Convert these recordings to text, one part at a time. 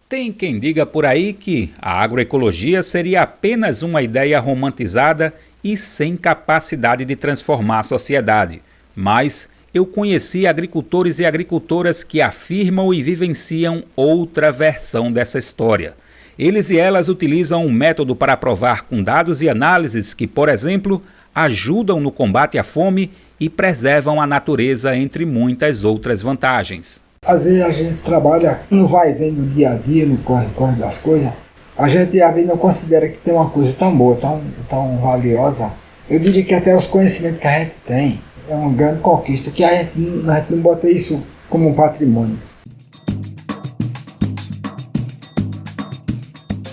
Tem quem diga por aí que a agroecologia seria apenas uma ideia romantizada e sem capacidade de transformar a sociedade. Mas eu conheci agricultores e agricultoras que afirmam e vivenciam outra versão dessa história. Eles e elas utilizam um método para provar com dados e análises que, por exemplo, ajudam no combate à fome e preservam a natureza, entre muitas outras vantagens. Às vezes a gente trabalha no vai e vem do dia a dia, no corre-corre das coisas. A gente às vezes não considera que tem uma coisa tão boa, tão valiosa. Eu diria que até os conhecimentos que a gente tem é uma grande conquista, que a gente não bota isso como um patrimônio.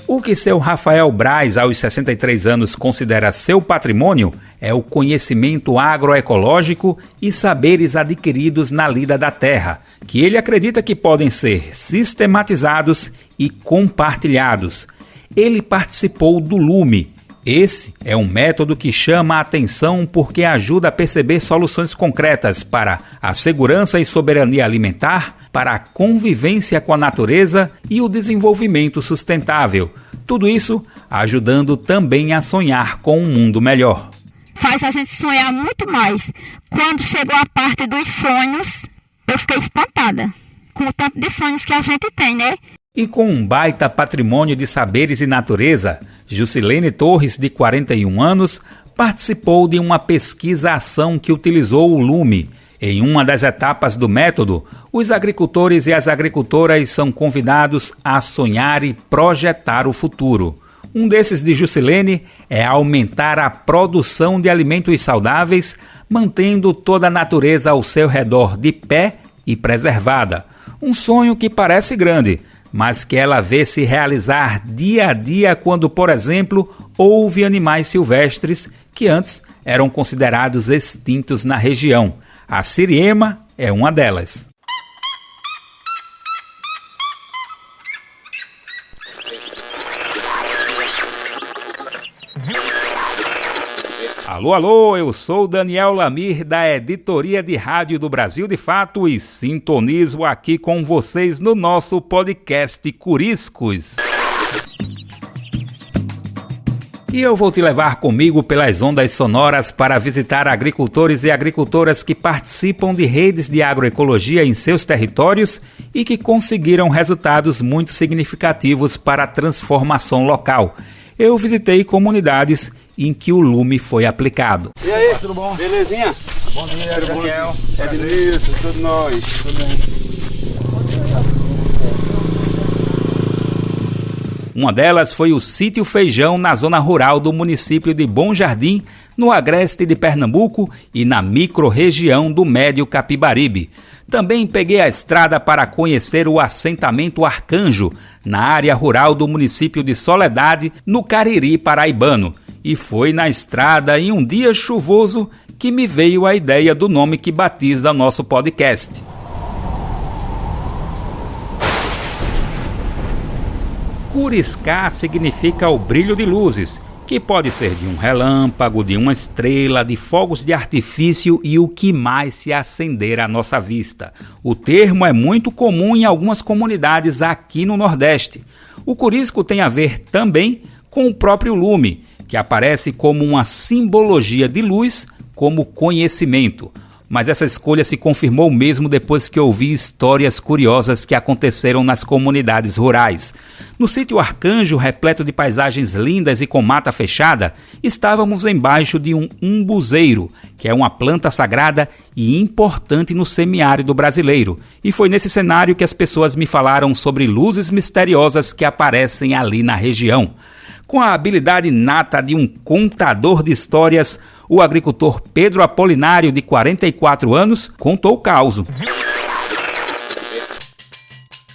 O que seu Rafael Braz, aos 63 anos, considera seu patrimônio é o conhecimento agroecológico e saberes adquiridos na lida da terra, que ele acredita que podem ser sistematizados e compartilhados. Ele participou do LUME. Esse é um método que chama a atenção porque ajuda a perceber soluções concretas para a segurança e soberania alimentar, para a convivência com a natureza e o desenvolvimento sustentável. Tudo isso ajudando também a sonhar com um mundo melhor. Faz a gente sonhar muito mais. Quando chegou a parte dos sonhos, eu fiquei espantada com o tanto de sonhos que a gente tem, né? E com um baita patrimônio de saberes e natureza, Jusilene Torres, de 41 anos, participou de uma pesquisa-ação que utilizou o LUME. Em uma das etapas do método, os agricultores e as agricultoras são convidados a sonhar e projetar o futuro. Um desses de Jusilene é aumentar a produção de alimentos saudáveis, mantendo toda a natureza ao seu redor de pé e preservada. Um sonho que parece grande, mas que ela vê se realizar dia a dia quando, por exemplo, houve animais silvestres que antes eram considerados extintos na região. A siriema é uma delas. Alô, alô, eu sou Daniel Lamir, da Editoria de Rádio do Brasil de Fato, e sintonizo aqui com vocês no nosso podcast Curiscos. E eu vou te levar comigo pelas ondas sonoras para visitar agricultores e agricultoras que participam de redes de agroecologia em seus territórios e que conseguiram resultados muito significativos para a transformação local. Eu visitei comunidades em que o LUME foi aplicado. E aí, tudo bom? Belezinha? Bom dia, Daniel. Edmilson, tudo nós. Tudo bem. Uma delas foi o Sítio Feijão, na zona rural do município de Bom Jardim, no agreste de Pernambuco e na microrregião do Médio Capibaribe. Também peguei a estrada para conhecer o assentamento Arcanjo, na área rural do município de Soledade, no Cariri paraibano. E foi na estrada, em um dia chuvoso, que me veio a ideia do nome que batiza nosso podcast. Curiscar significa o brilho de luzes, que pode ser de um relâmpago, de uma estrela, de fogos de artifício e o que mais se acender à nossa vista. O termo é muito comum em algumas comunidades aqui no Nordeste. O curisco tem a ver também com o próprio lume, que aparece como uma simbologia de luz, como conhecimento. Mas essa escolha se confirmou mesmo depois que ouvi histórias curiosas que aconteceram nas comunidades rurais. No sítio Arcanjo, repleto de paisagens lindas e com mata fechada, estávamos embaixo de um umbuzeiro, que é uma planta sagrada e importante no semiárido brasileiro. E foi nesse cenário que as pessoas me falaram sobre luzes misteriosas que aparecem ali na região. Com a habilidade nata de um contador de histórias, o agricultor Pedro Apolinário, de 44 anos, contou o caso.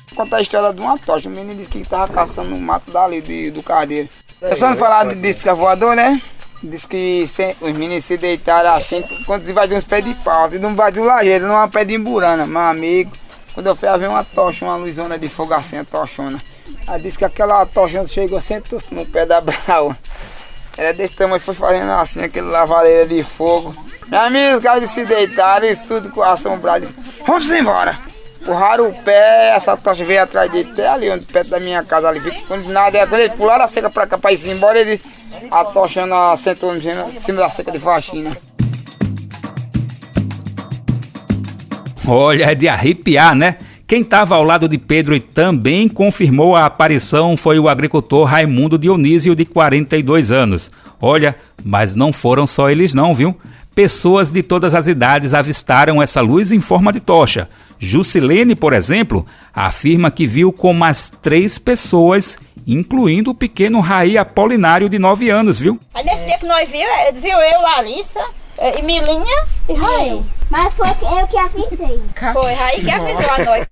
Vou contar a história de uma tocha. O menino disse que estava caçando no mato dali do Cardeiro. Eu só não falar desse voador, né? Diz que os meninos se deitaram assim, quando invadiu uns pés de pau, e não invadiu lajeiro, não uma pé de emburana, meu amigo. Quando eu fui ver uma tocha, uma luzona de fogo assim, a tochona. Aí disse que aquela tocha chegou sentou no pé da brava. Era desse tamanho, foi fazendo assim, aquele lavareira de fogo. Meu amigo, os caras se deitaram, isso tudo com assombrado. Vamos embora! Empurraram o pé, essa tocha veio atrás dele, até ali, onde, perto da minha casa ali. Quando nada, quando ele pularam a seca pra cá, pra ir embora, ele a tocha sentou em cima da seca de faxina. Olha, é de arrepiar, né? Quem estava ao lado de Pedro e também confirmou a aparição foi o agricultor Raimundo Dionísio, de 42 anos. Olha, mas não foram só eles não, viu? Pessoas de todas as idades avistaram essa luz em forma de tocha. Jusilene, por exemplo, afirma que viu com mais 3 pessoas, incluindo o pequeno Raí Apolinário, de 9 anos, viu? Aí nesse dia que nós viu eu, Larissa, e Milinha e Raí. Mas foi eu que avisei. Foi Raí que avisou a nós.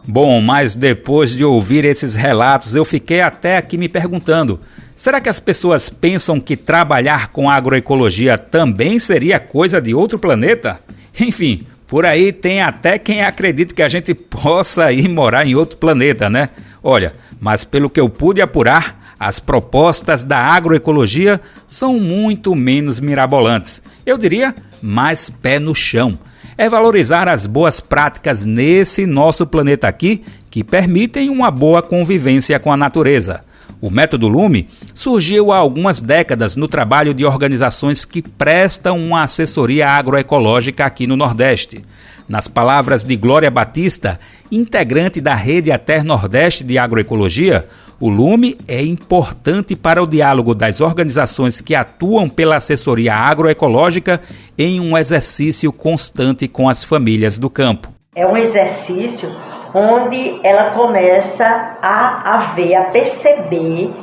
Bom, mas depois de ouvir esses relatos, eu fiquei até aqui me perguntando: será que as pessoas pensam que trabalhar com agroecologia também seria coisa de outro planeta? Enfim, por aí tem até quem acredita que a gente possa ir morar em outro planeta, né? Olha, mas pelo que eu pude apurar, as propostas da agroecologia são muito menos mirabolantes. Eu diria, mais pé no chão. É valorizar as boas práticas nesse nosso planeta aqui que permitem uma boa convivência com a natureza. O método Lume surgiu há algumas décadas no trabalho de organizações que prestam uma assessoria agroecológica aqui no Nordeste. Nas palavras de Glória Batista, integrante da Rede Ater Nordeste de Agroecologia, o Lume é importante para o diálogo das organizações que atuam pela assessoria agroecológica em um exercício constante com as famílias do campo. É um exercício onde ela começa a ver, a perceber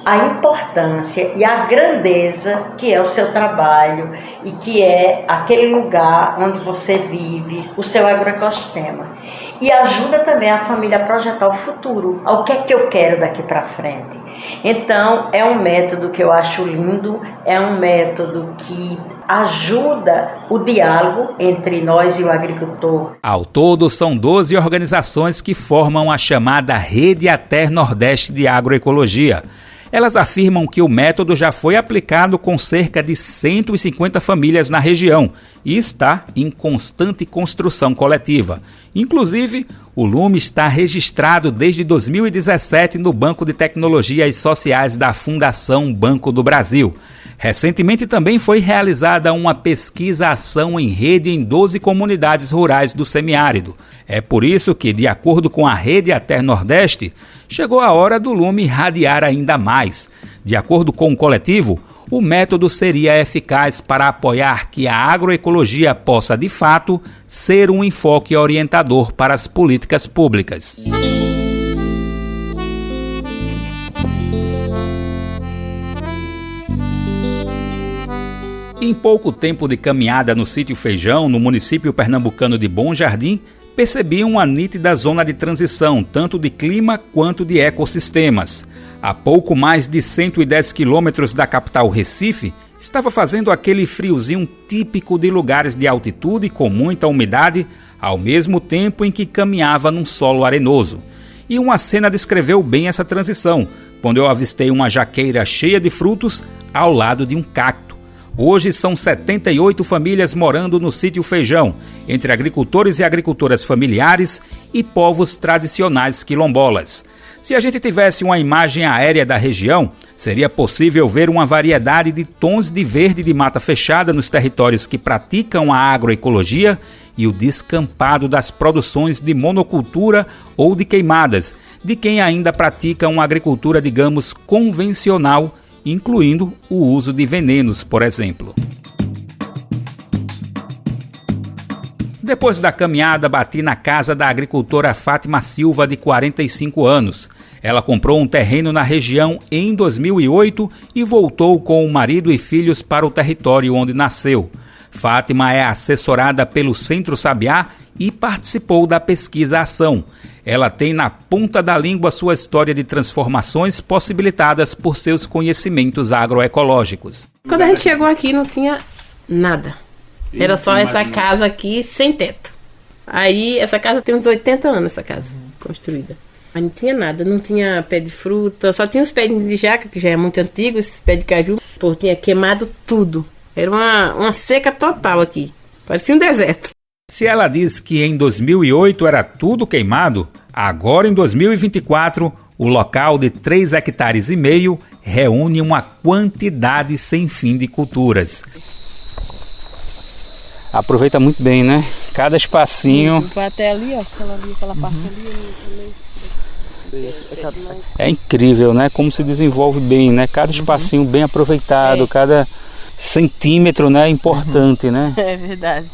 a importância e a grandeza que é o seu trabalho e que é aquele lugar onde você vive, o seu agroecossistema. E ajuda também a família a projetar o futuro, ao que é que eu quero daqui para frente. Então, é um método que eu acho lindo, é um método que ajuda o diálogo entre nós e o agricultor. Ao todo, são 12 organizações que formam a chamada Rede Ater Nordeste de Agroecologia. Elas afirmam que o método já foi aplicado com cerca de 150 famílias na região e está em constante construção coletiva. Inclusive, o Lume está registrado desde 2017 no Banco de Tecnologias Sociais da Fundação Banco do Brasil. Recentemente também foi realizada uma pesquisa-ação em rede em 12 comunidades rurais do semiárido. É por isso que, de acordo com a Rede Ater Nordeste, chegou a hora do Lume irradiar ainda mais. De acordo com o coletivo, o método seria eficaz para apoiar que a agroecologia possa, de fato, ser um enfoque orientador para as políticas públicas. Em pouco tempo de caminhada no Sítio Feijão, no município pernambucano de Bom Jardim, percebi uma nítida zona de transição, tanto de clima quanto de ecossistemas. A pouco mais de 110 quilômetros da capital Recife, estava fazendo aquele friozinho típico de lugares de altitude com muita umidade, ao mesmo tempo em que caminhava num solo arenoso. E uma cena descreveu bem essa transição, quando eu avistei uma jaqueira cheia de frutos ao lado de um cacto. Hoje são 78 famílias morando no Sítio Feijão, entre agricultores e agricultoras familiares e povos tradicionais quilombolas. Se a gente tivesse uma imagem aérea da região, seria possível ver uma variedade de tons de verde de mata fechada nos territórios que praticam a agroecologia e o descampado das produções de monocultura ou de queimadas, de quem ainda pratica uma agricultura, digamos, convencional, incluindo o uso de venenos, por exemplo. Depois da caminhada, bati na casa da agricultora Fátima Silva, de 45 anos. Ela comprou um terreno na região em 2008 e voltou com o marido e filhos para o território onde nasceu. Fátima é assessorada pelo Centro Sabiá e participou da pesquisa-ação. Ela tem na ponta da língua sua história de transformações possibilitadas por seus conhecimentos agroecológicos. Quando a gente chegou aqui não tinha nada. Era só essa casa aqui sem teto. Aí essa casa tem uns 80 anos, essa casa construída. Mas não tinha nada, não tinha pé de fruta, só tinha os pés de jaca, que já é muito antigo, esses pés de caju. Pô, tinha queimado tudo. Era uma seca total aqui. Parecia um deserto. Se ela diz que em 2008 era tudo queimado, agora em 2024, o local de 3,5 hectares reúne uma quantidade sem fim de culturas. Aproveita muito bem, né? Cada espacinho. Vai até ali, ó. Aquela parte ali. É incrível, né? Como se desenvolve bem, né? Cada espacinho bem aproveitado, cada centímetro, né? É importante, né? É verdade.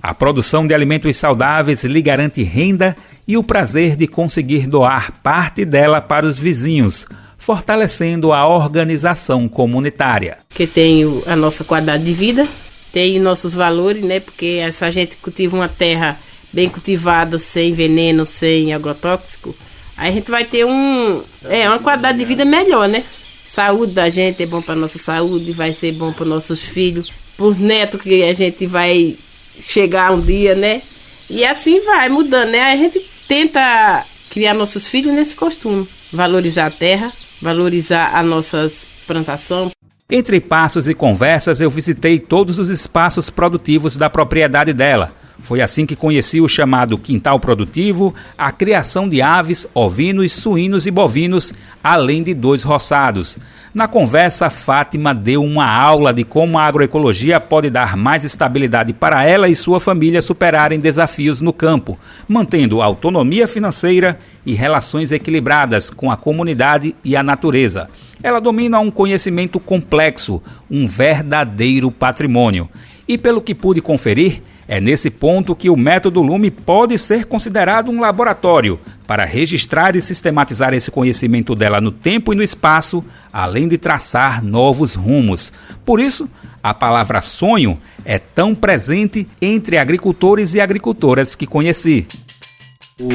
A produção de alimentos saudáveis lhe garante renda e o prazer de conseguir doar parte dela para os vizinhos, fortalecendo a organização comunitária. Que tem a nossa qualidade de vida, tem nossos valores, né? Porque se a gente cultiva uma terra bem cultivada, sem veneno, sem agrotóxico, aí a gente vai ter uma qualidade de vida melhor, né? Saúde da gente é bom para nossa saúde, vai ser bom para nossos filhos, para os netos que a gente vai chegar um dia, né? E assim vai mudando, né? A gente tenta criar nossos filhos nesse costume, valorizar a terra, valorizar as nossas plantações. Entre passos e conversas, eu visitei todos os espaços produtivos da propriedade dela. Foi assim que conheci o chamado quintal produtivo, a criação de aves, ovinos, suínos e bovinos, além de 2 roçados. Na conversa, Fátima deu uma aula de como a agroecologia pode dar mais estabilidade para ela e sua família superarem desafios no campo, mantendo autonomia financeira e relações equilibradas com a comunidade e a natureza. Ela domina um conhecimento complexo, um verdadeiro patrimônio. E pelo que pude conferir, é nesse ponto que o método Lume pode ser considerado um laboratório para registrar e sistematizar esse conhecimento dela no tempo e no espaço, além de traçar novos rumos. Por isso, a palavra sonho é tão presente entre agricultores e agricultoras que conheci.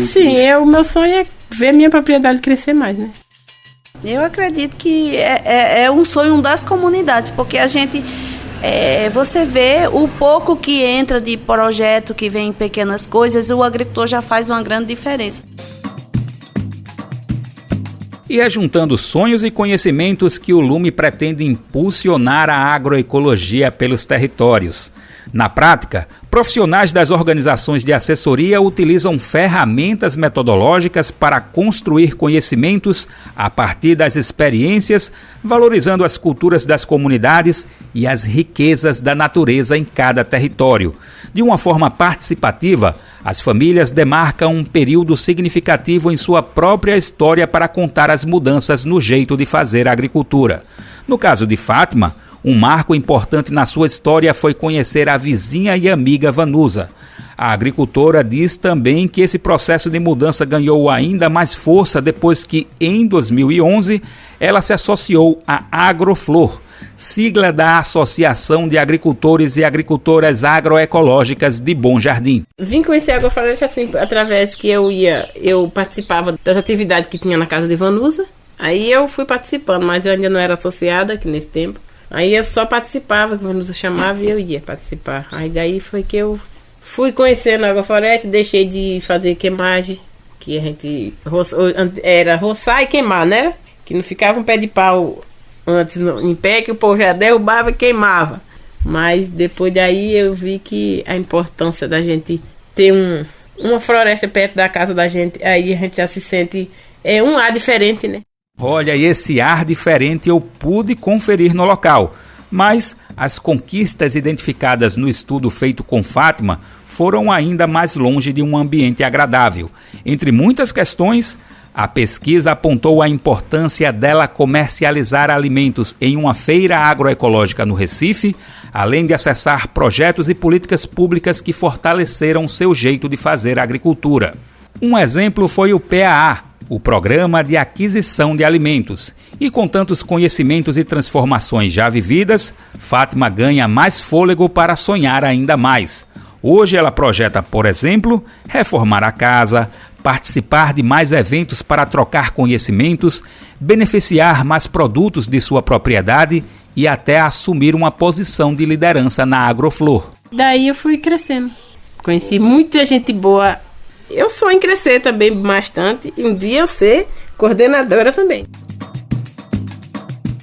Sim, o meu sonho é ver minha propriedade crescer mais, né? Eu acredito que é um sonho das comunidades, porque a gente... você vê o pouco que entra de projeto, que vem em pequenas coisas, o agricultor já faz uma grande diferença. E é juntando sonhos e conhecimentos que o Lume pretende impulsionar a agroecologia pelos territórios. Na prática, profissionais das organizações de assessoria utilizam ferramentas metodológicas para construir conhecimentos a partir das experiências, valorizando as culturas das comunidades e as riquezas da natureza em cada território. De uma forma participativa, as famílias demarcam um período significativo em sua própria história para contar as mudanças no jeito de fazer a agricultura. No caso de Fátima, um marco importante na sua história foi conhecer a vizinha e amiga Vanusa. A agricultora diz também que esse processo de mudança ganhou ainda mais força depois que, em 2011, ela se associou à Agroflor, sigla da Associação de Agricultores e Agricultoras Agroecológicas de Bom Jardim. Vim conhecer a Agrofloresta assim, através que eu participava das atividades que tinha na casa de Vanusa. Aí eu fui participando, mas eu ainda não era associada aqui nesse tempo. Aí eu só participava, que o Vanusa chamava e eu ia participar. Aí daí foi que eu fui conhecendo a Agrofloresta, deixei de fazer queimagem, que a gente era roçar e queimar, né? Que não ficava um pé de pau antes em pé, que o povo já derrubava e queimava. Mas depois daí eu vi que a importância da gente ter uma floresta perto da casa da gente, aí a gente já se sente um ar diferente, né? Olha, e esse ar diferente eu pude conferir no local, mas as conquistas identificadas no estudo feito com Fátima foram ainda mais longe de um ambiente agradável. Entre muitas questões, a pesquisa apontou a importância dela comercializar alimentos em uma feira agroecológica no Recife, além de acessar projetos e políticas públicas que fortaleceram seu jeito de fazer agricultura. Um exemplo foi o PAA, o Programa de Aquisição de Alimentos. E com tantos conhecimentos e transformações já vividas, Fátima ganha mais fôlego para sonhar ainda mais. Hoje ela projeta, por exemplo, reformar a casa, participar de mais eventos para trocar conhecimentos, beneficiar mais produtos de sua propriedade e até assumir uma posição de liderança na Agroflor. Daí eu fui crescendo. Conheci muita gente boa. Eu sonho em crescer também bastante e um dia eu ser coordenadora também.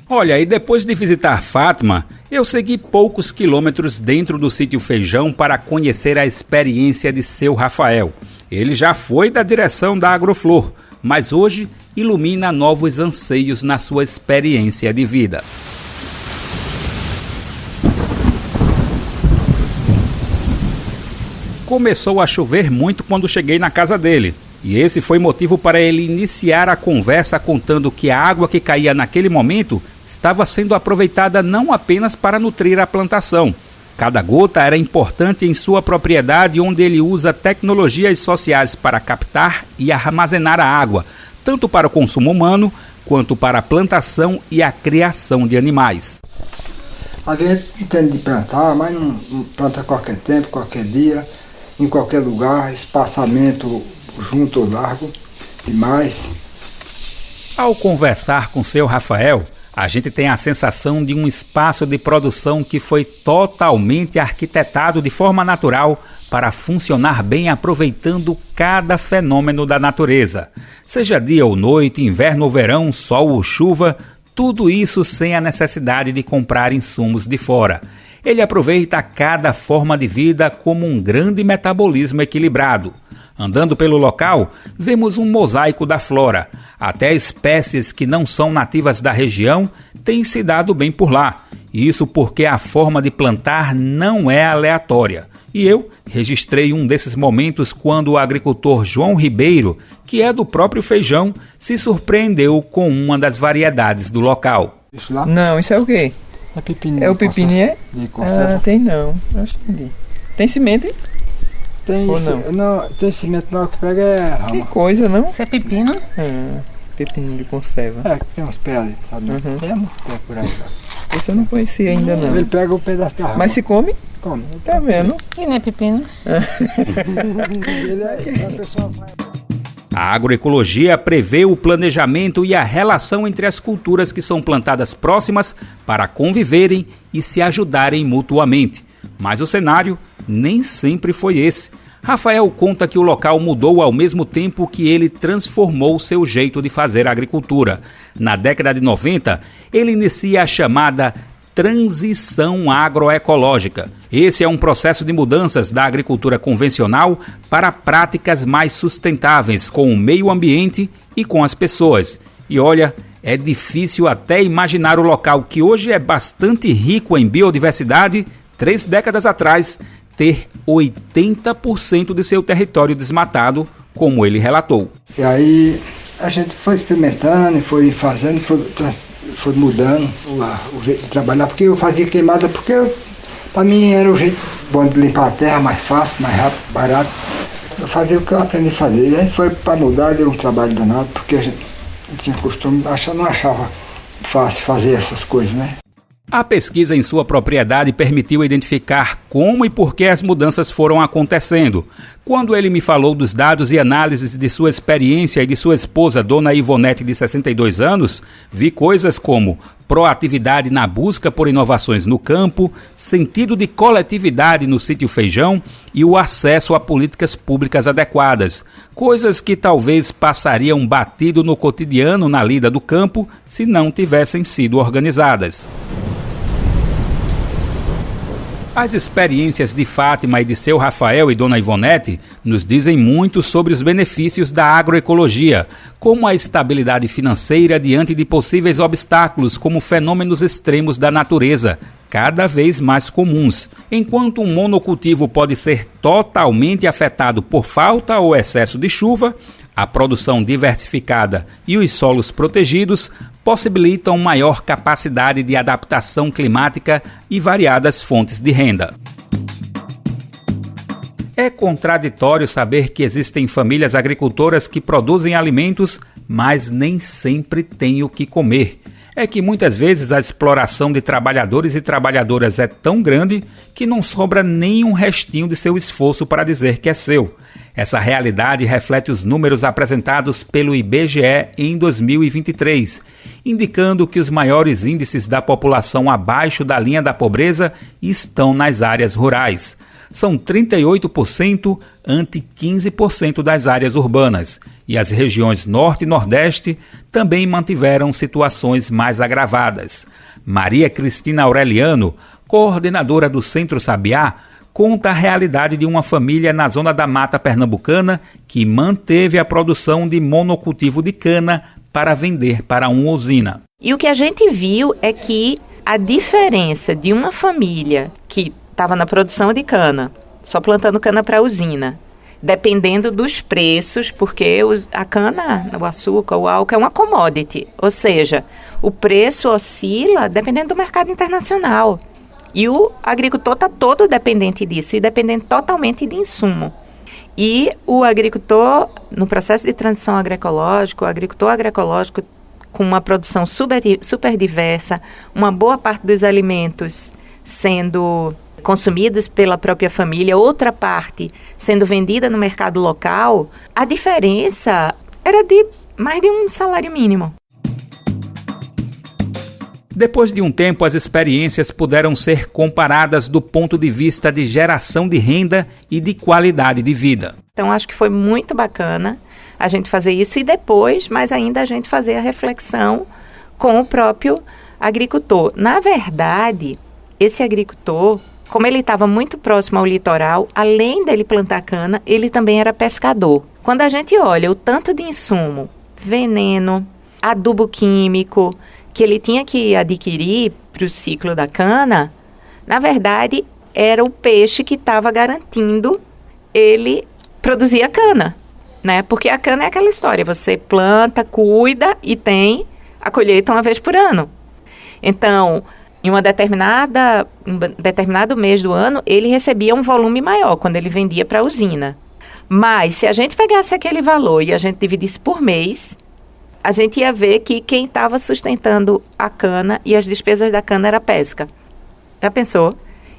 Olha, e depois de visitar Fátima, Eu segui poucos quilômetros dentro do sítio Feijão para conhecer a experiência de seu Rafael. Ele já foi da direção da Agroflor, mas hoje ilumina novos anseios na sua experiência de vida. Começou a chover muito quando cheguei na casa dele, e esse foi motivo para ele iniciar a conversa contando que a água que caía naquele momento estava sendo aproveitada não apenas para nutrir a plantação. Cada gota era importante em sua propriedade, onde ele usa tecnologias sociais para captar e armazenar a água, tanto para o consumo humano quanto para a plantação e a criação de animais. A gente entende de plantar, mas não planta a qualquer tempo, qualquer dia, em qualquer lugar, espaçamento junto ou largo demais. Ao conversar com seu Rafael, a gente tem a sensação de um espaço de produção que foi totalmente arquitetado de forma natural para funcionar bem, aproveitando cada fenômeno da natureza. Seja dia ou noite, inverno ou verão, sol ou chuva, tudo isso sem a necessidade de comprar insumos de fora. Ele aproveita cada forma de vida como um grande metabolismo equilibrado. Andando pelo local, vemos um mosaico da flora. Até espécies que não são nativas da região têm se dado bem por lá. Isso porque a forma de plantar não é aleatória. E eu registrei um desses momentos quando o agricultor João Ribeiro, que é do próprio Feijão, se surpreendeu com uma das variedades do local. Isso lá? Não, isso é o quê? É pepino. É o pepino, é? De conserva. Ah, tem não. Acho que tem semente? Tem ou isso, não, tem cimento, mas o que pega é rama. Que coisa, não? Isso é pepino? Pepino de conserva. É, tem uns pés ali, sabe? Tem uns pés por aí. Esse eu não conhecia ainda, não. Ele pega o pedaço da rama. Mas se come? Come. Tá vendo? E não é pepino? A agroecologia prevê o planejamento e a relação entre as culturas que são plantadas próximas para conviverem e se ajudarem mutuamente. Mas o cenário nem sempre foi esse. Rafael conta que o local mudou ao mesmo tempo que ele transformou seu jeito de fazer agricultura. Na década de 90, ele inicia a chamada transição agroecológica. Esse é um processo de mudanças da agricultura convencional para práticas mais sustentáveis com o meio ambiente e com as pessoas. E olha, é difícil até imaginar o local que hoje é bastante rico em biodiversidade, 3 décadas atrás, ter 80% de seu território desmatado, como ele relatou. E aí a gente foi experimentando, foi fazendo, foi mudando o jeito de trabalhar, porque eu fazia queimada, porque para mim era o jeito bom de limpar a terra, mais fácil, mais rápido, barato. Eu fazia o que eu aprendi a fazer. E aí foi para mudar, deu um trabalho danado, porque a gente tinha costume, não achava fácil fazer essas coisas, né? A pesquisa em sua propriedade permitiu identificar como e por que as mudanças foram acontecendo. Quando ele me falou dos dados e análises de sua experiência e de sua esposa, Dona Ivonete, de 62 anos, vi coisas como proatividade na busca por inovações no campo, sentido de coletividade no sítio Feijão e o acesso a políticas públicas adequadas. Coisas que talvez passariam batido no cotidiano na lida do campo se não tivessem sido organizadas. As experiências de Fátima e de seu Rafael e Dona Ivonete nos dizem muito sobre os benefícios da agroecologia, como a estabilidade financeira diante de possíveis obstáculos como fenômenos extremos da natureza, cada vez mais comuns. Enquanto um monocultivo pode ser totalmente afetado por falta ou excesso de chuva, a produção diversificada e os solos protegidos possibilitam maior capacidade de adaptação climática e variadas fontes de renda. É contraditório saber que existem famílias agricultoras que produzem alimentos, mas nem sempre têm o que comer. É que muitas vezes a exploração de trabalhadores e trabalhadoras é tão grande que não sobra nem um restinho de seu esforço para dizer que é seu. Essa realidade reflete os números apresentados pelo IBGE em 2023, indicando que os maiores índices da população abaixo da linha da pobreza estão nas áreas rurais. são 38% ante 15% das áreas urbanas, e as regiões Norte e Nordeste também mantiveram situações mais agravadas. Maria Cristina Aureliano, coordenadora do Centro Sabiá, conta a realidade de uma família na zona da Mata Pernambucana que manteve a produção de monocultivo de cana para vender para uma usina. E o que a gente viu é que a diferença de uma família que estava na produção de cana, só plantando cana para a usina, dependendo dos preços, porque a cana, o açúcar, o álcool é uma commodity, ou seja, o preço oscila dependendo do mercado internacional. E o agricultor está todo dependente disso e dependente totalmente de insumo. E o agricultor, no processo de transição agroecológica, o agricultor agroecológico com uma produção super diversa, uma boa parte dos alimentos sendo consumidos pela própria família, outra parte sendo vendida no mercado local, a diferença era de mais de um salário mínimo. Depois de um tempo, as experiências puderam ser comparadas do ponto de vista de geração de renda e de qualidade de vida. Então, acho que foi muito bacana a gente fazer isso e depois, mais ainda, a gente fazer a reflexão com o próprio agricultor. Na verdade, esse agricultor, como ele estava muito próximo ao litoral, além dele plantar cana, ele também era pescador. Quando a gente olha o tanto de insumo, veneno, adubo químico, que ele tinha que adquirir para o ciclo da cana, na verdade, era o peixe que estava garantindo ele produzir a cana, né? Porque a cana é aquela história, você planta, cuida e tem a colheita uma vez por ano. Então, em um determinado mês do ano, ele recebia um volume maior quando ele vendia para a usina. Mas, se a gente pegasse aquele valor e a gente dividisse por mês, a gente ia ver que quem estava sustentando a cana e as despesas da cana era a pesca. Já pensou?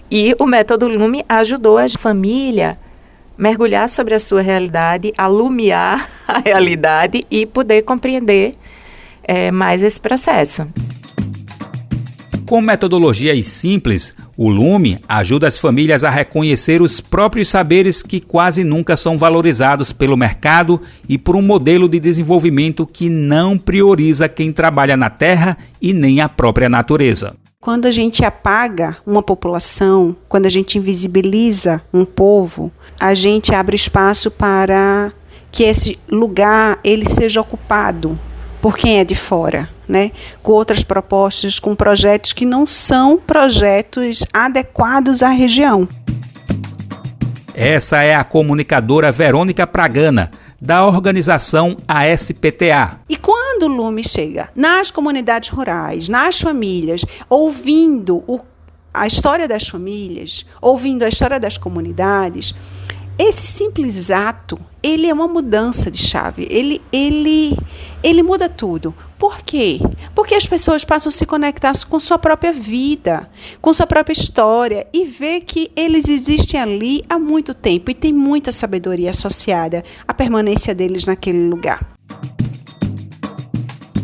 E o método Lume ajudou a família mergulhar sobre a sua realidade, alumiar a realidade e poder compreender mais esse processo. Com metodologias simples, o Lume ajuda as famílias a reconhecer os próprios saberes que quase nunca são valorizados pelo mercado e por um modelo de desenvolvimento que não prioriza quem trabalha na terra e nem a própria natureza. Quando a gente apaga uma população, quando a gente invisibiliza um povo, a gente abre espaço para que esse lugar ele seja ocupado por quem é de fora, né? Com outras propostas, com projetos que não são projetos adequados à região. Essa é a comunicadora Verônica Pragana, da organização ASPTA. E quando o Lume chega nas comunidades rurais, nas famílias, ouvindo a história das famílias, ouvindo a história das comunidades, esse simples ato, ele é uma mudança de chave, ele muda tudo. Por quê? Porque as pessoas passam a se conectar com sua própria vida, com sua própria história e ver que eles existem ali há muito tempo e tem muita sabedoria associada à permanência deles naquele lugar.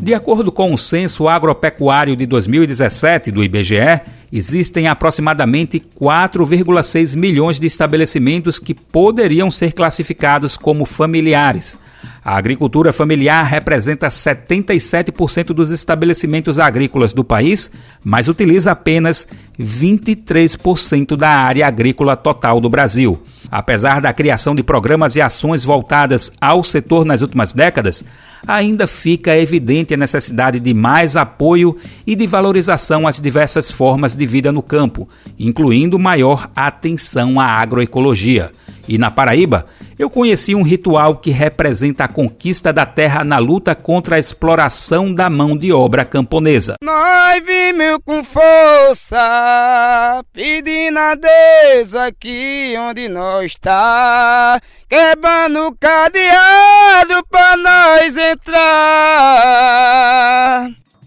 De acordo com o Censo Agropecuário de 2017 do IBGE, existem aproximadamente 4,6 milhões de estabelecimentos que poderiam ser classificados como familiares. A agricultura familiar representa 77% dos estabelecimentos agrícolas do país, mas utiliza apenas 23% da área agrícola total do Brasil. Apesar da criação de programas e ações voltadas ao setor nas últimas décadas, ainda fica evidente a necessidade de mais apoio e de valorização às diversas formas de vida no campo, incluindo maior atenção à agroecologia. E na Paraíba, eu conheci um ritual que representa a conquista da terra na luta contra a exploração da mão de obra camponesa. Nós vimos com força, pedindo a Deus aqui onde nós está, quebrando o cadeado pra nós entrar.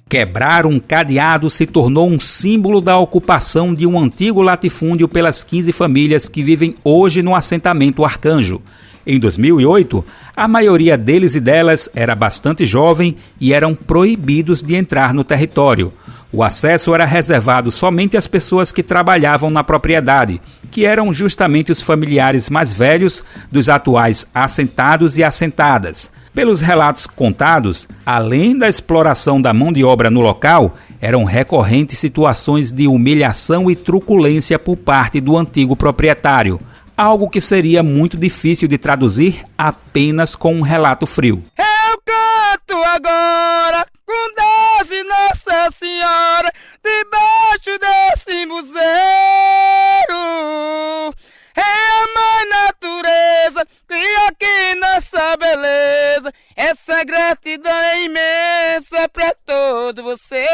Quebrar um cadeado se tornou um símbolo da ocupação de um antigo latifúndio pelas 15 famílias que vivem hoje no assentamento Arcanjo. Em 2008, a maioria deles e delas era bastante jovem e eram proibidos de entrar no território. O acesso era reservado somente às pessoas que trabalhavam na propriedade, que eram justamente os familiares mais velhos dos atuais assentados e assentadas. Pelos relatos contados, além da exploração da mão de obra no local, eram recorrentes situações de humilhação e truculência por parte do antigo proprietário, algo que seria muito difícil de traduzir apenas com um relato frio. Eu canto agora com Deus e Nossa Senhora debaixo desse museiro. É a mãe natureza que aqui nossa beleza, essa gratidão é imensa pra todo você.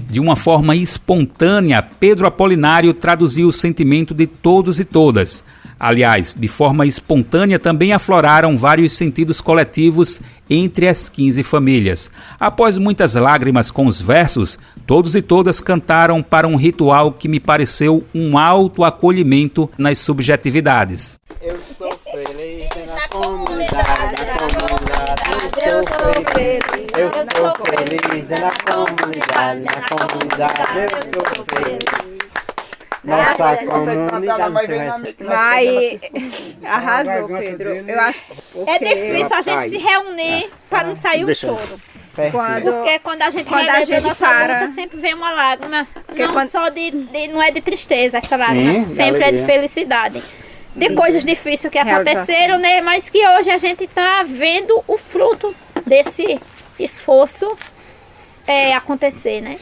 De uma forma espontânea, Pedro Apolinário traduziu o sentimento de todos e todas. Aliás, de forma espontânea também afloraram vários sentidos coletivos entre as 15 famílias. Após muitas lágrimas com os versos, todos e todas cantaram para um ritual que me pareceu um autoacolhimento nas subjetividades. Eu sou feliz na comunidade, eu sou feliz na comunidade, eu sou feliz. Nossa comunidade. Mas arrasou, Pedro. Eu acho é difícil a gente se reunir para não sair o choro. Porque quando a gente relembra nossa luta, sempre vem uma lágrima. Não só não é de tristeza essa lágrima, sempre é de felicidade. De coisas difíceis que aconteceram, né? Mas que hoje a gente está vendo o fruto desse esforço acontecer, né?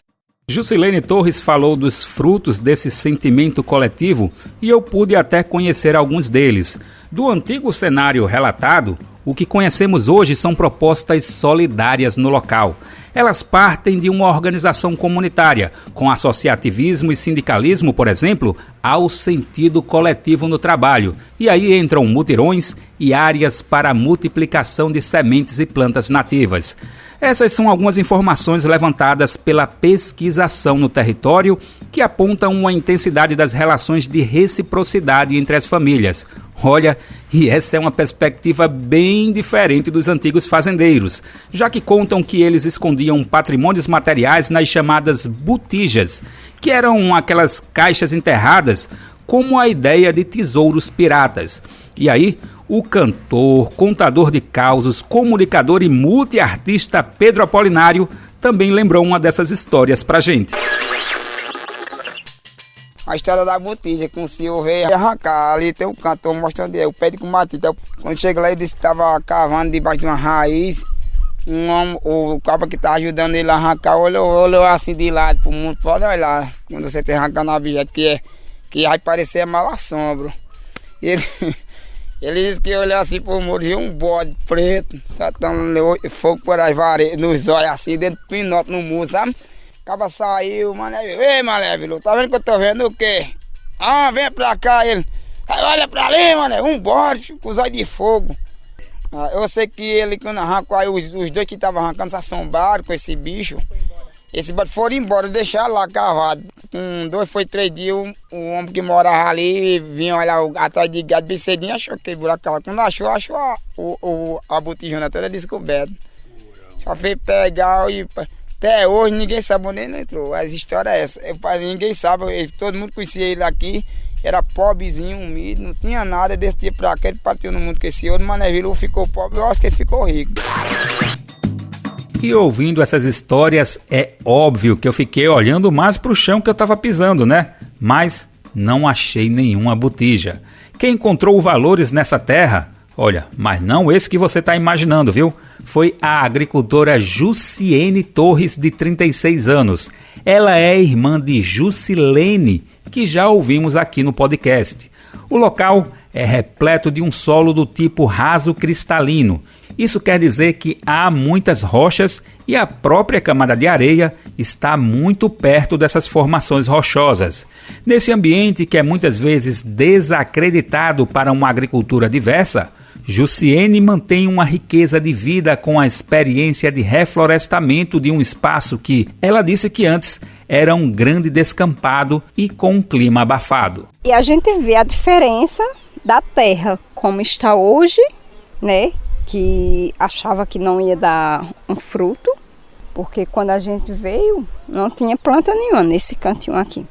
Jusilene Torres falou dos frutos desse sentimento coletivo e eu pude até conhecer alguns deles. Do antigo cenário relatado, o que conhecemos hoje são propostas solidárias no local. Elas partem de uma organização comunitária, com associativismo e sindicalismo, por exemplo, ao sentido coletivo no trabalho. E aí entram mutirões e áreas para a multiplicação de sementes e plantas nativas. Essas são algumas informações levantadas pela pesquisação no território que apontam uma intensidade das relações de reciprocidade entre as famílias. Olha, e essa é uma perspectiva bem diferente dos antigos fazendeiros, já que contam que eles escondiam patrimônios materiais nas chamadas botijas, que eram aquelas caixas enterradas como a ideia de tesouros piratas. E aí, o cantor, contador de causos, comunicador e multiartista Pedro Apolinário também lembrou uma dessas histórias pra gente. A história da botija, que o senhor veio arrancar, ali tem um cantor mostrando o pé de cumatita. Quando chega lá, ele disse que estava cavando debaixo de uma raiz. O cabo que estava ajudando ele a arrancar olhou assim de lado pro mundo. Pode olhar, quando você está arrancando um objeto que vai parecer mal assombro. Ele disse que olhou assim pro muro, viu um bode preto, soltando fogo por as varetas, nos olhos assim, dentro do pinote no muro, sabe? Acaba saiu, Mané, ei Mané, tá vendo que eu tô vendo o quê? Ah, vem pra cá, ele. Olha pra ali, Mané, um bode com os olhos de fogo. Eu sei que ele, quando arrancou, aí os dois que estavam arrancando se assombraram com esse bicho. Esse bode foram embora, deixaram lá cavado. Com 2, foi 3 dias, o homem que morava ali vinha olhar atrás de gado bem cedinho, achou aquele buraco. Quando achou a botijona toda descoberta. Só veio pegar e até hoje ninguém sabe onde ele entrou. As histórias é essa. Ninguém sabe, todo mundo conhecia ele aqui. Era pobrezinho, humilde, não tinha nada. Desse dia pra cá ele partiu no mundo com esse outro. Mané Vilu ficou pobre, eu acho que ele ficou rico. E ouvindo essas histórias, é óbvio que eu fiquei olhando mais pro chão que eu estava pisando, né? Mas não achei nenhuma botija. Quem encontrou valores nessa terra, olha, mas não esse que você está imaginando, viu? Foi a agricultora Jusiene Torres, de 36 anos. Ela é irmã de Jusilene, que já ouvimos aqui no podcast. O local é repleto de um solo do tipo raso cristalino. Isso quer dizer que há muitas rochas e a própria camada de areia está muito perto dessas formações rochosas. Nesse ambiente que é muitas vezes desacreditado para uma agricultura diversa, Jusiene mantém uma riqueza de vida com a experiência de reflorestamento de um espaço que ela disse que antes era um grande descampado e com um clima abafado. E a gente vê a diferença da terra como está hoje, né? que achava que não ia dar um fruto, porque quando a gente veio não tinha planta nenhuma nesse cantinho aqui.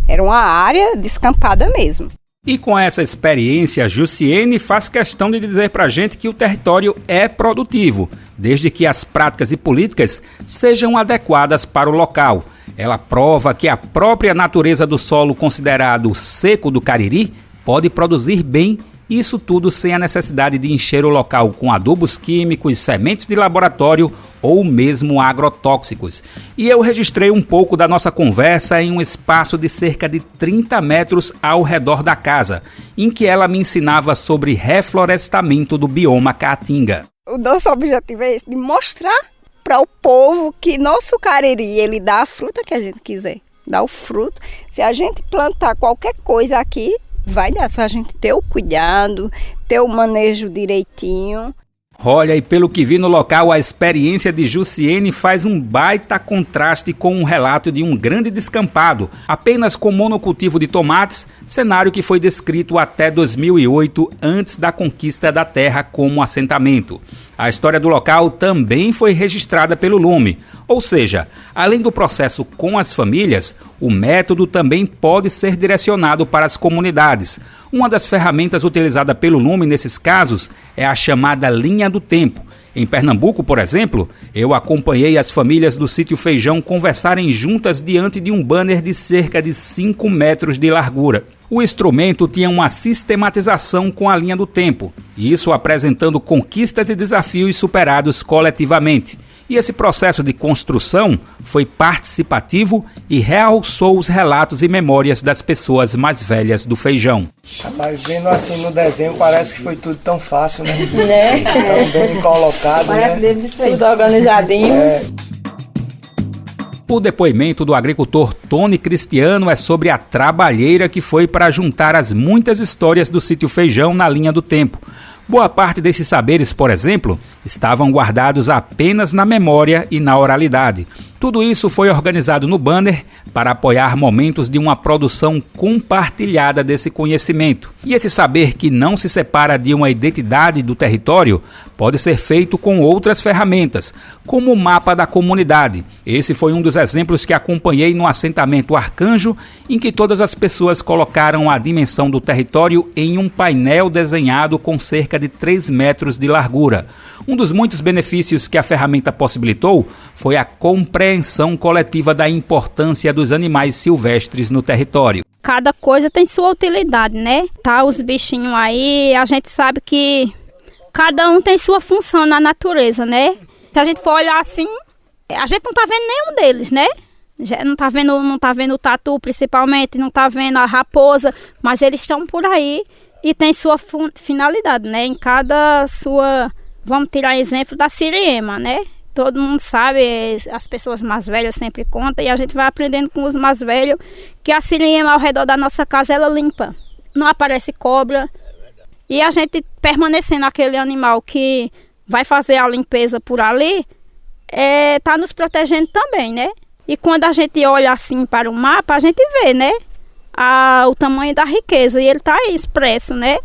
Era uma área descampada mesmo. E com essa experiência, Jussiene faz questão de dizer pra gente que o território é produtivo, desde que as práticas e políticas sejam adequadas para o local. Ela prova que a própria natureza do solo considerado seco do Cariri pode produzir bem, isso tudo sem a necessidade de encher o local com adubos químicos, sementes de laboratório ou mesmo agrotóxicos. E eu registrei um pouco da nossa conversa em um espaço de cerca de 30 metros ao redor da casa, em que ela me ensinava sobre reflorestamento do bioma Caatinga. O nosso objetivo é esse, de mostrar para o povo que nosso Cariri, ele dá a fruta que a gente quiser, dá o fruto. Se a gente plantar qualquer coisa aqui, vai dar, só a gente ter o cuidado, ter o manejo direitinho. Olha, e pelo que vi no local, a experiência de Jussiene faz um baita contraste com um relato de um grande descampado, apenas com monocultivo de tomates, cenário que foi descrito até 2008, antes da conquista da terra como assentamento. A história do local também foi registrada pelo Lume, ou seja, além do processo com as famílias, o método também pode ser direcionado para as comunidades. Uma das ferramentas utilizada pelo Lume nesses casos é a chamada linha do tempo. Em Pernambuco, por exemplo, eu acompanhei as famílias do Sítio Feijão conversarem juntas diante de um banner de cerca de 5 metros de largura. O instrumento tinha uma sistematização com a linha do tempo, isso apresentando conquistas e desafios superados coletivamente. E esse processo de construção foi participativo e realçou os relatos e memórias das pessoas mais velhas do Feijão. Mas vendo assim no desenho, parece que foi tudo tão fácil, né? Né? Tão bem colocado, parece, né? Tudo organizadinho. O depoimento do agricultor Tony Cristiano é sobre a trabalheira que foi para juntar as muitas histórias do Sítio Feijão na linha do tempo. Boa parte desses saberes, por exemplo, estavam guardados apenas na memória e na oralidade. Tudo isso foi organizado no banner para apoiar momentos de uma produção compartilhada desse conhecimento. E esse saber que não se separa de uma identidade do território pode ser feito com outras ferramentas, como o mapa da comunidade. Esse foi um dos exemplos que acompanhei no assentamento Arcanjo, em que todas as pessoas colocaram a dimensão do território em um painel desenhado com cerca de 3 metros de largura. Um dos muitos benefícios que a ferramenta possibilitou foi a compreensão coletiva da importância dos animais silvestres no território. Cada coisa tem sua utilidade, né? Tá os bichinhos aí, a gente sabe que cada um tem sua função na natureza, né? Se a gente for olhar assim, a gente não tá vendo nenhum deles, né? Já não tá vendo o tatu principalmente, não tá vendo a raposa, mas eles estão por aí e tem sua finalidade, né? Em cada sua... Vamos tirar exemplo da siriema, né? Todo mundo sabe, as pessoas mais velhas sempre contam e a gente vai aprendendo com os mais velhos que a siriema ao redor da nossa casa, ela limpa. Não aparece cobra. E a gente permanecendo aquele animal que vai fazer a limpeza por ali, tá nos protegendo também, né? E quando a gente olha assim para o mapa, a gente vê, né? O tamanho da riqueza e ele está aí expresso, né?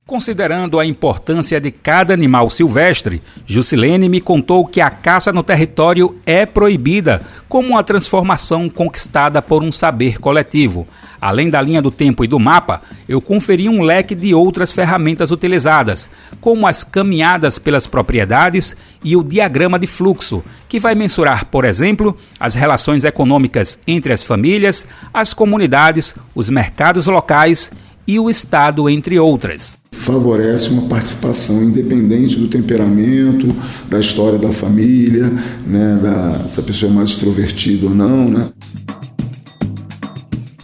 Considerando a importância de cada animal silvestre, Jusilene me contou que a caça no território é proibida, como uma transformação conquistada por um saber coletivo. Além da linha do tempo e do mapa, eu conferi um leque de outras ferramentas utilizadas, como as caminhadas pelas propriedades e o diagrama de fluxo, que vai mensurar, por exemplo, as relações econômicas entre as famílias, as comunidades, os mercados locais e o Estado, entre outras. Favorece uma participação independente do temperamento, da história da família, né, se a pessoa é mais extrovertida ou não, né?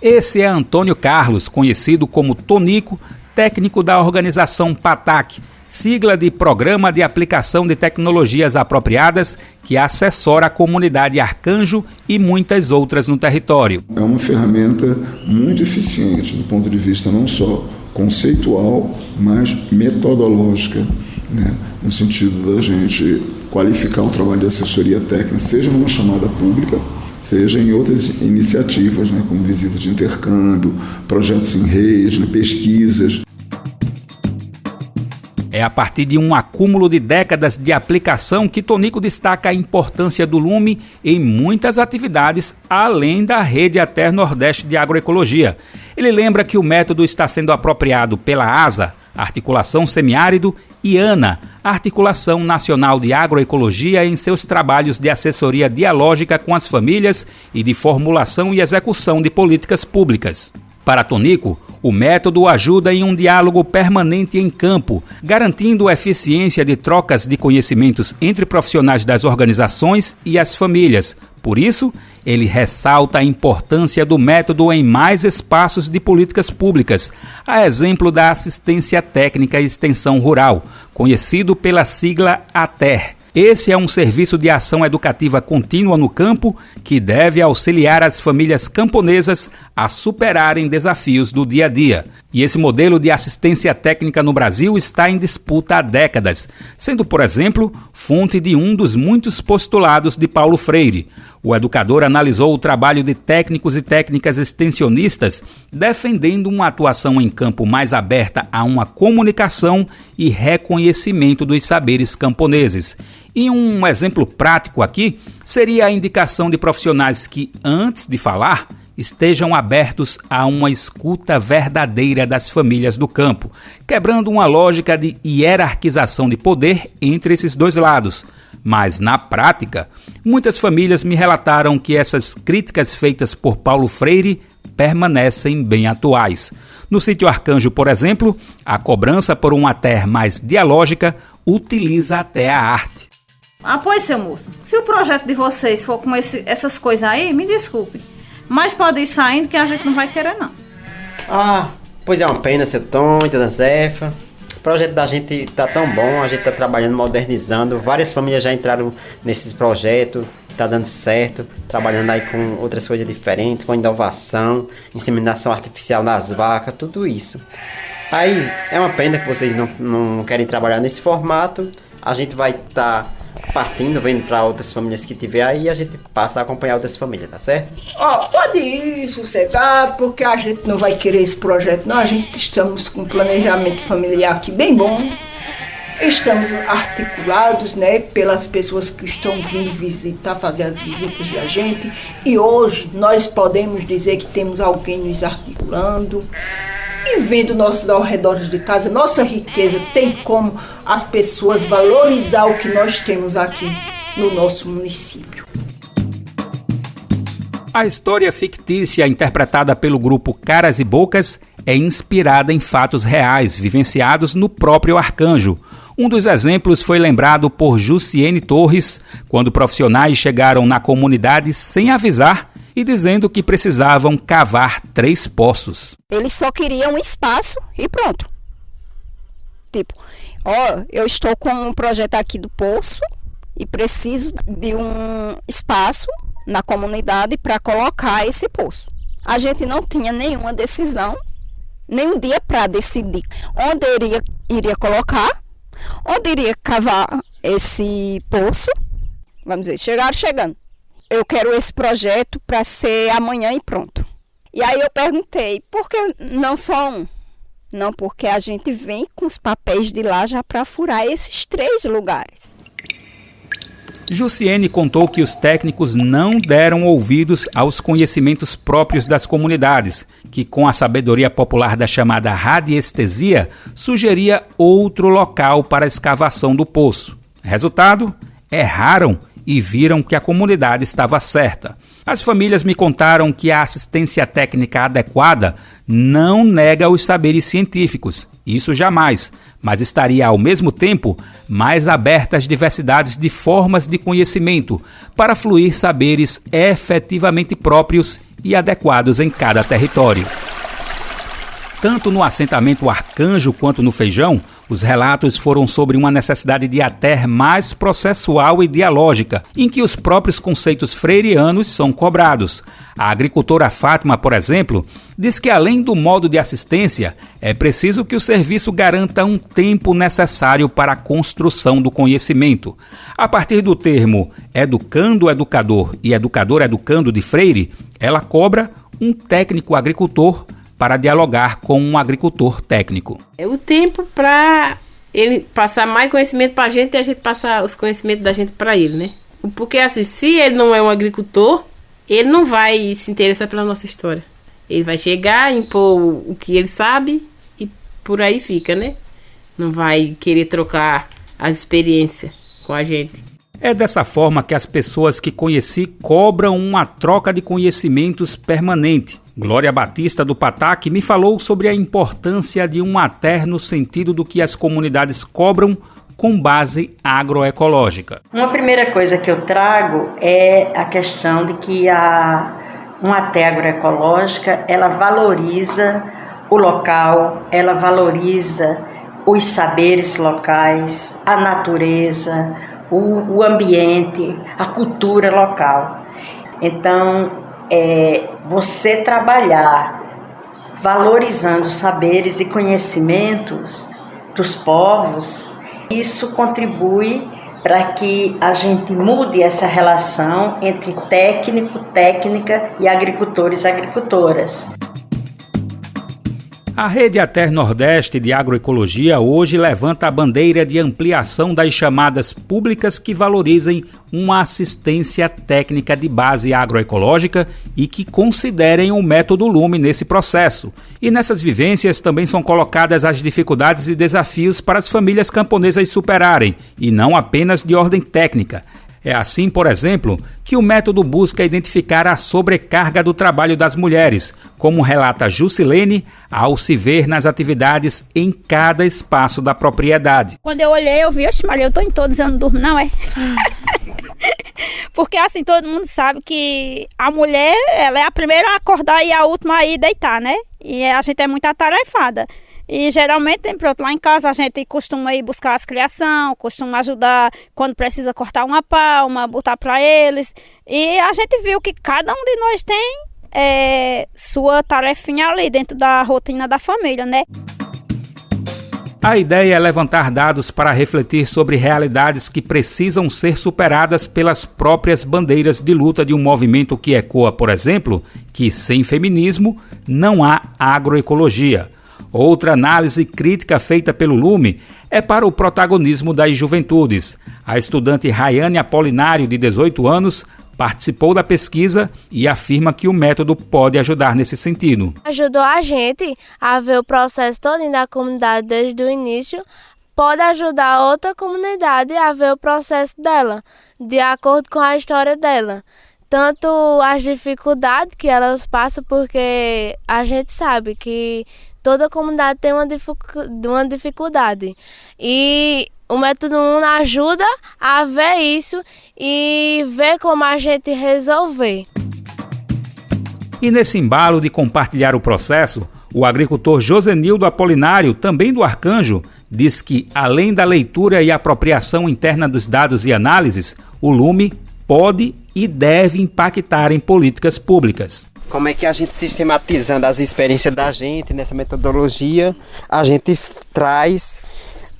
Esse é Antônio Carlos, conhecido como Tonico, técnico da organização PATAC, sigla de Programa de Aplicação de Tecnologias Apropriadas, que assessora a comunidade Arcanjo e muitas outras no território. É uma ferramenta muito eficiente do ponto de vista não só conceitual, mas metodológica, né? No sentido da gente qualificar o trabalho de assessoria técnica, seja numa chamada pública, seja em outras iniciativas, né? Como visitas de intercâmbio, projetos em rede, pesquisas. É a partir de um acúmulo de décadas de aplicação que Tonico destaca a importância do lume em muitas atividades, além da Rede Ater Nordeste de Agroecologia. Ele lembra que o método está sendo apropriado pela ASA, Articulação Semiárido, e ANA, Articulação Nacional de Agroecologia, em seus trabalhos de assessoria dialógica com as famílias e de formulação e execução de políticas públicas. Para Tonico, o método ajuda em um diálogo permanente em campo, garantindo a eficiência de trocas de conhecimentos entre profissionais das organizações e as famílias. Por isso, ele ressalta a importância do método em mais espaços de políticas públicas, a exemplo da assistência técnica e extensão rural, conhecido pela sigla ATER. Esse é um serviço de ação educativa contínua no campo que deve auxiliar as famílias camponesas a superarem desafios do dia a dia. E esse modelo de assistência técnica no Brasil está em disputa há décadas, sendo, por exemplo, fonte de um dos muitos postulados de Paulo Freire. O educador analisou o trabalho de técnicos e técnicas extensionistas, defendendo uma atuação em campo mais aberta a uma comunicação e reconhecimento dos saberes camponeses. E um exemplo prático aqui seria a indicação de profissionais que, antes de falar, estejam abertos a uma escuta verdadeira das famílias do campo, quebrando uma lógica de hierarquização de poder entre esses dois lados. Mas, na prática, muitas famílias me relataram que essas críticas feitas por Paulo Freire permanecem bem atuais. No sítio Arcanjo, por exemplo, a cobrança por uma ATER mais dialógica utiliza até a arte. Pois, seu moço, se o projeto de vocês for com essas coisas aí, me desculpe, mas pode ir saindo que a gente não vai querer, não. Pois é uma pena, seu Tom e dona Zefa. O projeto da gente tá tão bom, a gente tá trabalhando, modernizando. Várias famílias já entraram nesses projetos, tá dando certo. Trabalhando aí com outras coisas diferentes, com inovação, inseminação artificial nas vacas, tudo isso. Aí é uma pena que vocês não querem trabalhar nesse formato. A gente vai estar partindo, vendo para outras famílias que tiver aí, a gente passa a acompanhar outras famílias, tá certo? Pode ir sossegado, porque a gente não vai querer esse projeto, não. A gente estamos com um planejamento familiar aqui bem bom. Estamos articulados, né, pelas pessoas que estão vindo visitar, fazer as visitas da gente. E hoje nós podemos dizer que temos alguém nos articulando. E vendo nossos arredores de casa, nossa riqueza, tem como as pessoas valorizar o que nós temos aqui no nosso município. A história fictícia interpretada pelo grupo Caras e Bocas é inspirada em fatos reais vivenciados no próprio Arcanjo. Um dos exemplos foi lembrado por Jussiene Torres, quando profissionais chegaram na comunidade sem avisar e dizendo que precisavam cavar 3 poços. Eles só queriam um espaço e pronto. Tipo, eu estou com um projeto aqui do poço e preciso de um espaço na comunidade para colocar esse poço. A gente não tinha nenhuma decisão, nenhum dia para decidir onde iria colocar, onde iria cavar esse poço. Vamos dizer, chegando. Eu quero esse projeto para ser amanhã e pronto. E aí eu perguntei, por que não só um? Não, porque a gente vem com os papéis de lá já para furar esses 3 lugares. Jussiene contou que os técnicos não deram ouvidos aos conhecimentos próprios das comunidades, que com a sabedoria popular da chamada radiestesia, sugeria outro local para a escavação do poço. Resultado, erraram e viram que a comunidade estava certa. As famílias me contaram que a assistência técnica adequada não nega os saberes científicos, isso jamais, mas estaria ao mesmo tempo mais aberta às diversidades de formas de conhecimento para fluir saberes efetivamente próprios e adequados em cada território. Tanto no assentamento Arcanjo quanto no Feijão, os relatos foram sobre uma necessidade de ATER mais processual e dialógica, em que os próprios conceitos freirianos são cobrados. A agricultora Fátima, por exemplo, diz que além do modo de assistência, é preciso que o serviço garanta um tempo necessário para a construção do conhecimento. A partir do termo educando-educador e educador-educando de Freire, ela cobra um técnico agricultor para dialogar com um agricultor técnico. É o tempo para ele passar mais conhecimento pra gente e a gente passar os conhecimentos da gente pra ele, né? Porque assim, se ele não é um agricultor, ele não vai se interessar pela nossa história. Ele vai chegar, impor o que ele sabe e por aí fica, né? Não vai querer trocar as experiências com a gente. É dessa forma que as pessoas que conheci cobram uma troca de conhecimentos permanente. Glória Batista do Pataque me falou sobre a importância de um ATER no sentido do que as comunidades cobram com base agroecológica. Uma primeira coisa que eu trago é a questão de que uma ATER agroecológica, ela valoriza o local, ela valoriza os saberes locais, a natureza, o ambiente, a cultura local. Então, você trabalhar valorizando saberes e conhecimentos dos povos, isso contribui para que a gente mude essa relação entre técnico, técnica e agricultores e agricultoras. A Rede ATER Nordeste de Agroecologia hoje levanta a bandeira de ampliação das chamadas públicas que valorizem uma assistência técnica de base agroecológica e que considerem o método Lume nesse processo. E nessas vivências também são colocadas as dificuldades e desafios para as famílias camponesas superarem, e não apenas de ordem técnica. É assim, por exemplo, que o método busca identificar a sobrecarga do trabalho das mulheres, como relata Jusilene, ao se ver nas atividades em cada espaço da propriedade. Quando eu olhei, eu vi, oxe Maria, eu tô em todos, eu não durmo, não é? Porque assim, todo mundo sabe que a mulher, ela é a primeira a acordar e a última a ir deitar, né? E a gente é muito atarefada. E geralmente, pronto, lá em casa a gente costuma ir buscar as criação, costuma ajudar quando precisa cortar uma palma, botar para eles. E a gente viu que cada um de nós tem sua tarefinha ali dentro da rotina da família, né? A ideia é levantar dados para refletir sobre realidades que precisam ser superadas pelas próprias bandeiras de luta de um movimento que ecoa, por exemplo, que sem feminismo não há agroecologia. Outra análise crítica feita pelo Lume é para o protagonismo das juventudes. A estudante Rayane Apolinário, de 18 anos, participou da pesquisa e afirma que o método pode ajudar nesse sentido. Ajudou a gente a ver o processo todo da comunidade desde o início. Pode ajudar outra comunidade a ver o processo dela, de acordo com a história dela. Tanto as dificuldades que elas passam, porque a gente sabe que toda comunidade tem uma dificuldade. E o método 1 ajuda a ver isso e ver como a gente resolver. E nesse embalo de compartilhar o processo, o agricultor Josenildo Apolinário, também do Arcanjo, diz que, além da leitura e apropriação interna dos dados e análises, o Lume pode e deve impactar em políticas públicas. Como é que a gente, sistematizando as experiências da gente nessa metodologia, a gente traz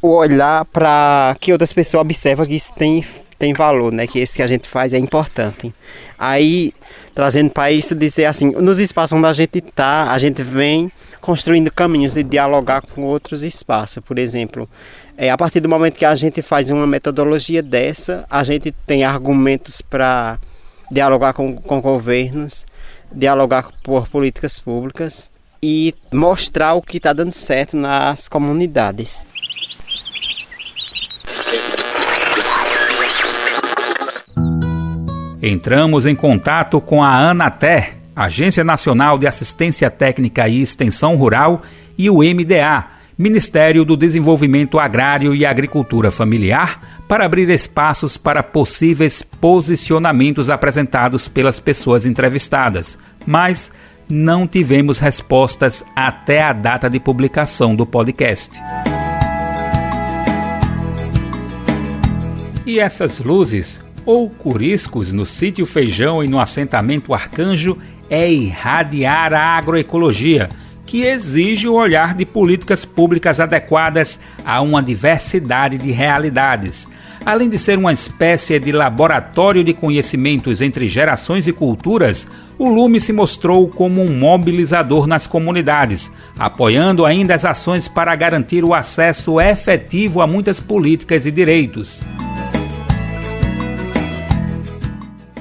o olhar para que outras pessoas observam que isso tem valor, né? Que esse que a gente faz é importante. Aí, trazendo para isso, dizer assim, nos espaços onde a gente está, a gente vem construindo caminhos de dialogar com outros espaços. Por exemplo, a partir do momento que a gente faz uma metodologia dessa, a gente tem argumentos para dialogar com governos, dialogar por políticas públicas e mostrar o que está dando certo nas comunidades. Entramos em contato com a ANATER, Agência Nacional de Assistência Técnica e Extensão Rural, e o MDA, Ministério do Desenvolvimento Agrário e Agricultura Familiar, para abrir espaços para possíveis posicionamentos apresentados pelas pessoas entrevistadas, mas não tivemos respostas até a data de publicação do podcast. E essas luzes, ou curiscos, no sítio Feijão e no assentamento Arcanjo, é irradiar a agroecologia, que exige o olhar de políticas públicas adequadas a uma diversidade de realidades. Além de ser uma espécie de laboratório de conhecimentos entre gerações e culturas, o Lume se mostrou como um mobilizador nas comunidades, apoiando ainda as ações para garantir o acesso efetivo a muitas políticas e direitos.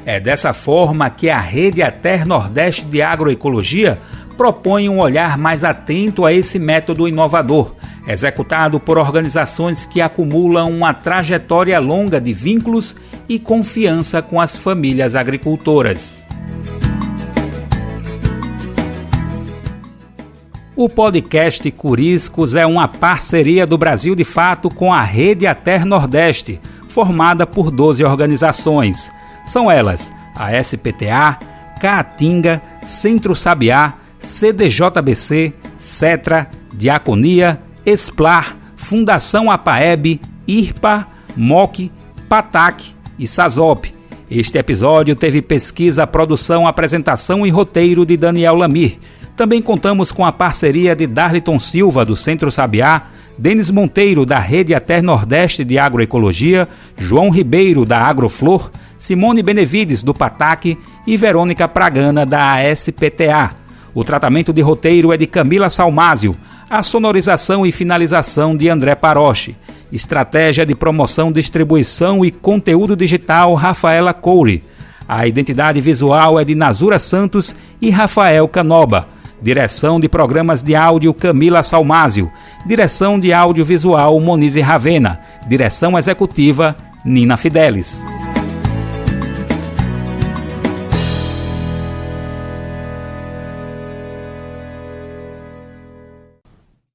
É dessa forma que a Rede Ater Nordeste de Agroecologia propõe um olhar mais atento a esse método inovador, executado por organizações que acumulam uma trajetória longa de vínculos e confiança com as famílias agricultoras. O podcast Curiscos é uma parceria do Brasil de Fato com a Rede Ater Nordeste, formada por 12 organizações. São elas a SPTA, Caatinga, Centro Sabiá, CDJBC, Cetra, Diaconia, Esplar, Fundação APAEB, IRPA, MOC, PATAC e SASOP. Este episódio teve pesquisa, produção, apresentação e roteiro de Daniel Lamir. Também contamos com a parceria de Darliton Silva, do Centro Sabiá, Denis Monteiro, da Rede Ater Nordeste de Agroecologia, João Ribeiro, da Agroflor, Simone Benevides, do PATAC e Verônica Pragana, da ASPTA. O tratamento de roteiro é de Camila Salmásio, a sonorização e finalização de André Paroche. Estratégia de promoção, distribuição e conteúdo digital, Rafaela Coure. A identidade visual é de Nazura Santos e Rafael Canoba. Direção de programas de áudio, Camila Salmásio. Direção de audiovisual, Monize Ravena. Direção executiva, Nina Fidelis.